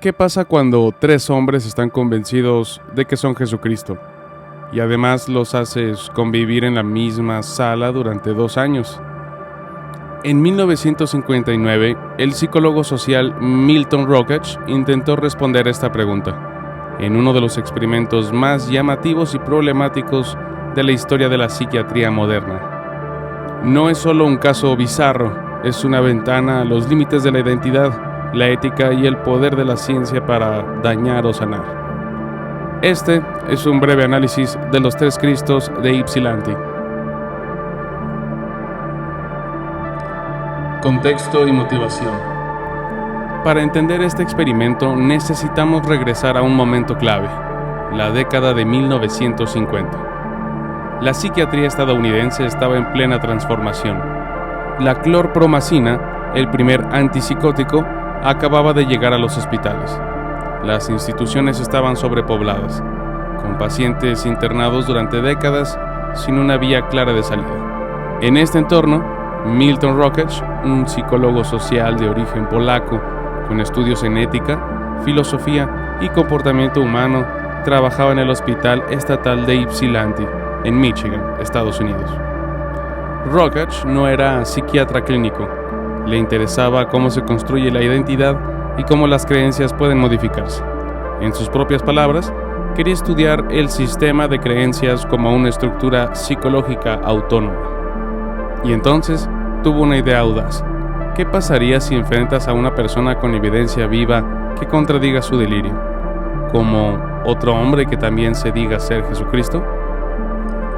¿Qué pasa cuando tres hombres están convencidos de que son Jesucristo? Y además los haces convivir en la misma sala durante 2 años. En 1959, el psicólogo social Milton Rockach intentó responder esta pregunta en uno de los experimentos más llamativos y problemáticos de la historia de la psiquiatría moderna. No es solo un caso bizarro, es una ventana a los límites de la identidad, la ética y el poder de la ciencia para dañar o sanar. Este es un breve análisis de los 3 Cristos de Ypsilanti. Contexto y motivación. Para entender este experimento necesitamos regresar a un momento clave, la década de 1950. La psiquiatría estadounidense estaba en plena transformación. La clorpromacina, el primer antipsicótico, acababa de llegar a los hospitales. Las instituciones estaban sobrepobladas, con pacientes internados durante décadas sin una vía clara de salida. En este entorno, Milton Rockach, un psicólogo social de origen polaco con estudios en ética, filosofía y comportamiento humano, trabajaba en el Hospital Estatal de Ypsilanti, en Michigan, Estados Unidos. Rockach no era psiquiatra clínico, le interesaba cómo se construye la identidad y cómo las creencias pueden modificarse. En sus propias palabras, quería estudiar el sistema de creencias como una estructura psicológica autónoma. Y entonces tuvo una idea audaz. ¿Qué pasaría si enfrentas a una persona con evidencia viva que contradiga su delirio? ¿Como otro hombre que también se diga ser Jesucristo?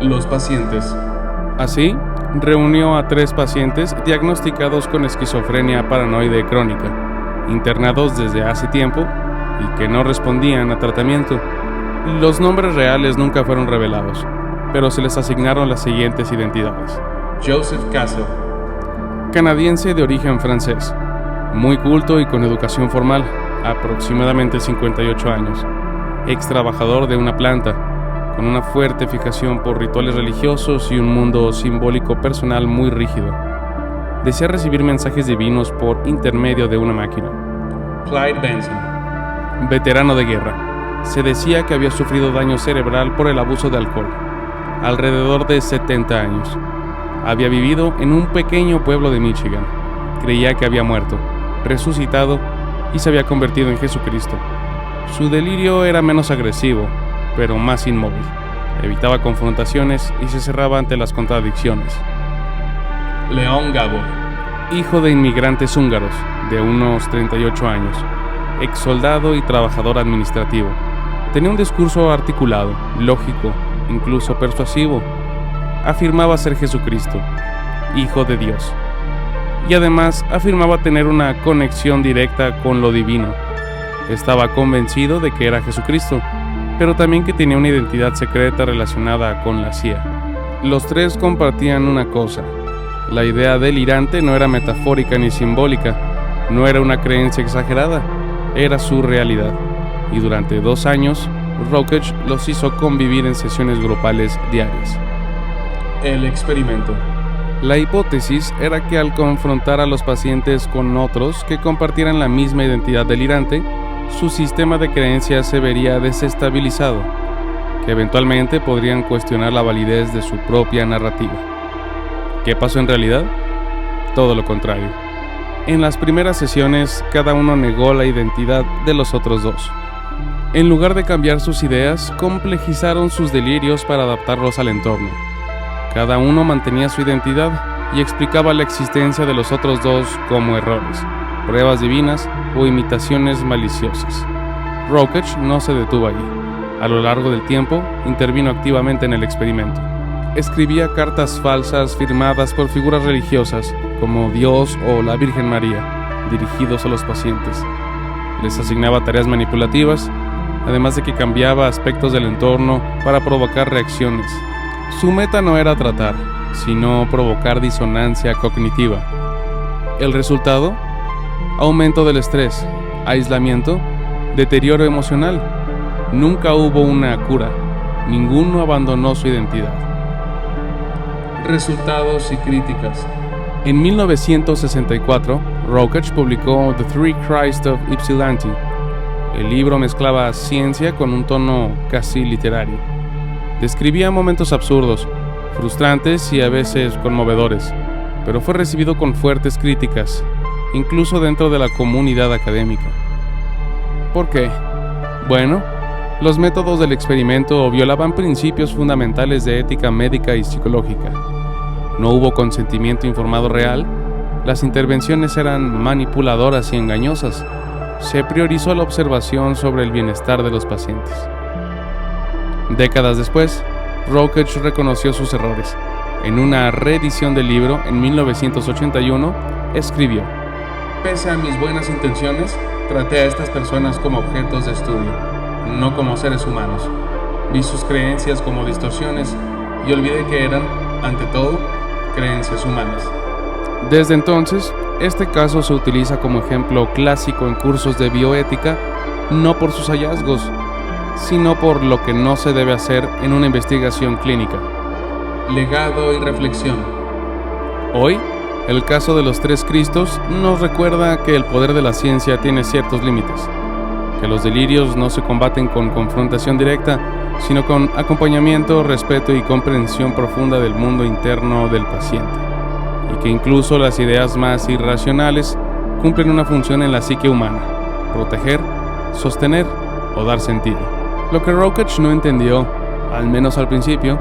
Los pacientes. Así, reunió a 3 pacientes diagnosticados con esquizofrenia paranoide crónica, internados desde hace tiempo y que no respondían a tratamiento. Los nombres reales nunca fueron revelados, pero se les asignaron las siguientes identidades. Joseph Castle, canadiense de origen francés, muy culto y con educación formal, aproximadamente 58 años, ex trabajador de una planta, con una fuerte fijación por rituales religiosos y un mundo simbólico personal muy rígido. Desea recibir mensajes divinos por intermedio de una máquina. Clyde Benson, veterano de guerra, se decía que había sufrido daño cerebral por el abuso de alcohol. Alrededor de 70 años. Había vivido en un pequeño pueblo de Michigan. Creía que había muerto, resucitado y se había convertido en Jesucristo. Su delirio era menos agresivo, pero más inmóvil. Evitaba confrontaciones y se cerraba ante las contradicciones. León Gabor, hijo de inmigrantes húngaros, de unos 38 años, ex soldado y trabajador administrativo. Tenía un discurso articulado, lógico, incluso persuasivo. Afirmaba ser Jesucristo, Hijo de Dios. Y además afirmaba tener una conexión directa con lo divino. Estaba convencido de que era Jesucristo, pero también que tenía una identidad secreta relacionada con la CIA. Los 3 compartían una cosa. La idea delirante no era metafórica ni simbólica, no era una creencia exagerada, era su realidad. Y durante 2 años, Rockach los hizo convivir en sesiones grupales diarias. El experimento. La hipótesis era que al confrontar a los pacientes con otros que compartieran la misma identidad delirante, su sistema de creencias se vería desestabilizado, que eventualmente podrían cuestionar la validez de su propia narrativa. ¿Qué pasó en realidad? Todo lo contrario. En las primeras sesiones, cada uno negó la identidad de los otros 2. En lugar de cambiar sus ideas, complejizaron sus delirios para adaptarlos al entorno. Cada uno mantenía su identidad y explicaba la existencia de los otros 2 como errores, pruebas divinas o imitaciones maliciosas. Rockach no se detuvo allí. A lo largo del tiempo, intervino activamente en el experimento. Escribía cartas falsas firmadas por figuras religiosas, como Dios o la Virgen María, dirigidos a los pacientes. Les asignaba tareas manipulativas, además de que cambiaba aspectos del entorno para provocar reacciones. Su meta no era tratar, sino provocar disonancia cognitiva. El resultado: aumento del estrés, aislamiento, deterioro emocional. Nunca hubo una cura, ninguno abandonó su identidad. Resultados y críticas. En 1964, Rockach publicó The 3 Christ of Ypsilanti, El libro mezclaba ciencia con un tono casi literario. Describía momentos absurdos, frustrantes y a veces conmovedores, pero fue recibido con fuertes críticas, incluso dentro de la comunidad académica. ¿Por qué? Bueno, los métodos del experimento violaban principios fundamentales de ética médica y psicológica. No hubo consentimiento informado real, las intervenciones eran manipuladoras y engañosas. Se priorizó la observación sobre el bienestar de los pacientes. Décadas después, Routledge reconoció sus errores. En una reedición del libro, en 1981, escribió: "Pese a mis buenas intenciones, traté a estas personas como objetos de estudio, no como seres humanos. Vi sus creencias como distorsiones y olvidé que eran, ante todo, creencias humanas". Desde entonces, este caso se utiliza como ejemplo clásico en cursos de bioética, no por sus hallazgos, sino por lo que no se debe hacer en una investigación clínica. Legado y reflexión. Hoy, el caso de los tres Cristos nos recuerda que el poder de la ciencia tiene ciertos límites, que los delirios no se combaten con confrontación directa, sino con acompañamiento, respeto y comprensión profunda del mundo interno del paciente, y que incluso las ideas más irracionales cumplen una función en la psique humana: proteger, sostener o dar sentido. Lo que Routledge no entendió, al menos al principio,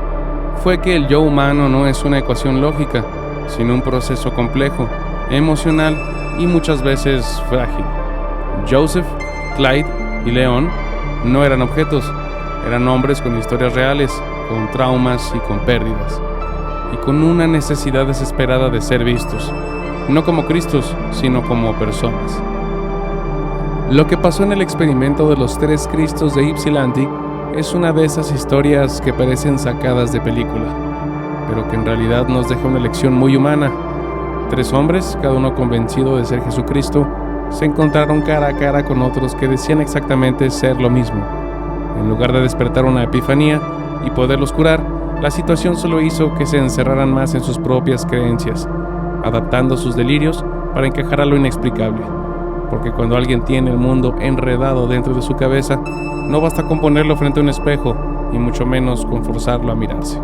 fue que el yo humano no es una ecuación lógica, sino un proceso complejo, emocional y muchas veces frágil. Joseph, Clyde y Leon no eran objetos, eran hombres con historias reales, con traumas y con pérdidas, y con una necesidad desesperada de ser vistos, no como Cristos, sino como personas. Lo que pasó en el experimento de los tres Cristos de Ypsilanti es una de esas historias que parecen sacadas de película, pero que en realidad nos deja una lección muy humana. Tres hombres, cada uno convencido de ser Jesucristo, se encontraron cara a cara con otros que decían exactamente ser lo mismo. En lugar de despertar una epifanía y poderlos curar, la situación solo hizo que se encerraran más en sus propias creencias, adaptando sus delirios para encajar a lo inexplicable. Porque cuando alguien tiene el mundo enredado dentro de su cabeza, no basta con ponerlo frente a un espejo, y mucho menos con forzarlo a mirarse.